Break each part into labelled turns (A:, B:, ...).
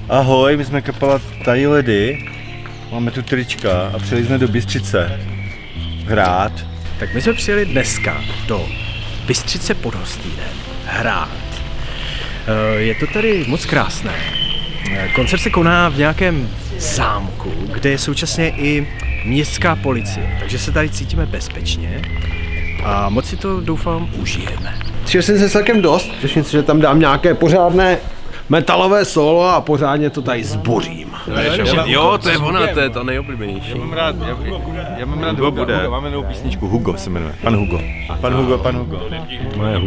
A: Ahoj, my jsme kapela Tají ledy, máme tu trička a přijeli jsme do Bystřice hrát.
B: Tak my jsme přijeli dneska do Bystřice pod Hostýnem hrát. Je to tady moc krásné. Koncert se koná v nějakém zámku, kde je současně i městská policie, takže se tady cítíme bezpečně a moc si to, doufám, užijeme.
C: Těšil jsem se celkem dost, těším se, že tam dám nějaké pořádné metalové solo a pořádně to tady zbořím.
D: Jo, to je ona, to je ta nejoblíbenější.
A: Já mám rád Hugo bude. Máme novou písničku, Hugo se jmenuje. Pan Hugo.
D: Moje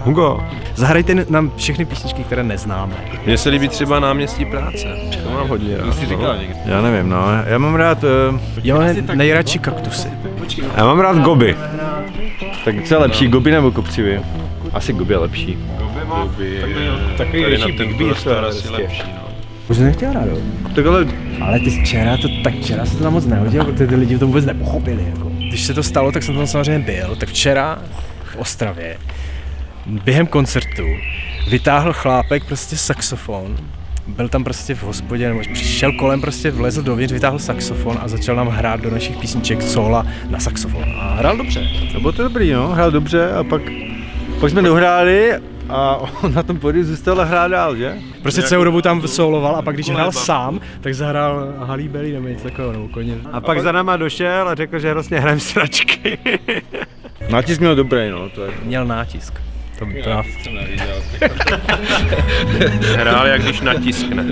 D: Hugo.
B: Zahrajte nám všechny písničky, které neznáme.
D: Mně se líbí třeba Náměstí práce. To mám hodně rád.
A: Já nevím, no. Já mám rád...
B: Já mám nejradši Kaktusy.
A: Já mám rád Goby. Tak co je lepší, Goby nebo Kopřivy? Asi Goby je lepší.
D: Takový větší Big Beast asi lepší, no.
B: Už jsem nechtěl rád, jo?
A: Tak
B: Ale ty včera se to tam moc nehodilo, protože ty lidi to vůbec nepochopili. Jako. Když se to stalo, tak jsem tam samozřejmě byl. Tak včera v Ostravě během koncertu vytáhl chlápek prostě saxofon. Byl tam prostě v hospodě, nebo přišel kolem, prostě vlezl dovnitř, vytáhl saxofon a začal nám hrát do našich písniček sóla na saxofon. A hrál dobře.
A: To bylo to dobrý, no. Hrál dobře a pak jsme dohráli a on na tom pódiu zůstal a hrál dál, že?
B: Prostě celou dobu tam soloval a pak když hrál sám, tak zahrál Halíbeli nebo něco takového, nebo koně.
C: A pak za náma došel a řekl, že vlastně hrajem sračky.
A: Nátisk měl dobrý, no. To je...
B: Měl nátisk. To by to
D: Hrál jak když natiskne.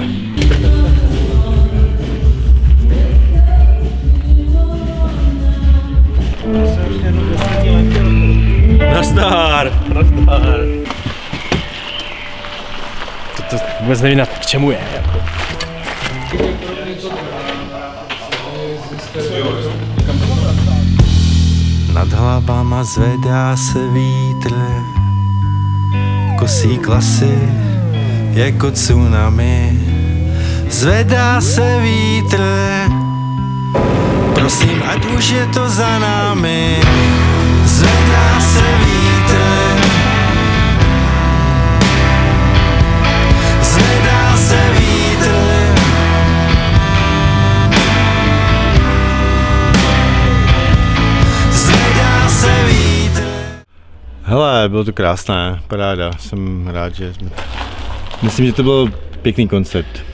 A: Nazdar!
B: To vůbec nevím, k čemu je. Jako.
E: Nad hlavama zvedá se vítr, kosí klasy jako tsunami. Zvedá se vítr, prosím, ať už je to za námi. Zvedá se vítr, zvedá se vítr. Zvedá se vítr.
A: Hele, bylo to krásné, paráda. Jsem rád, že jsme... Myslím, že to byl pěkný koncert.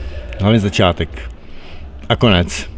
A: Hlavně začátek. A konec.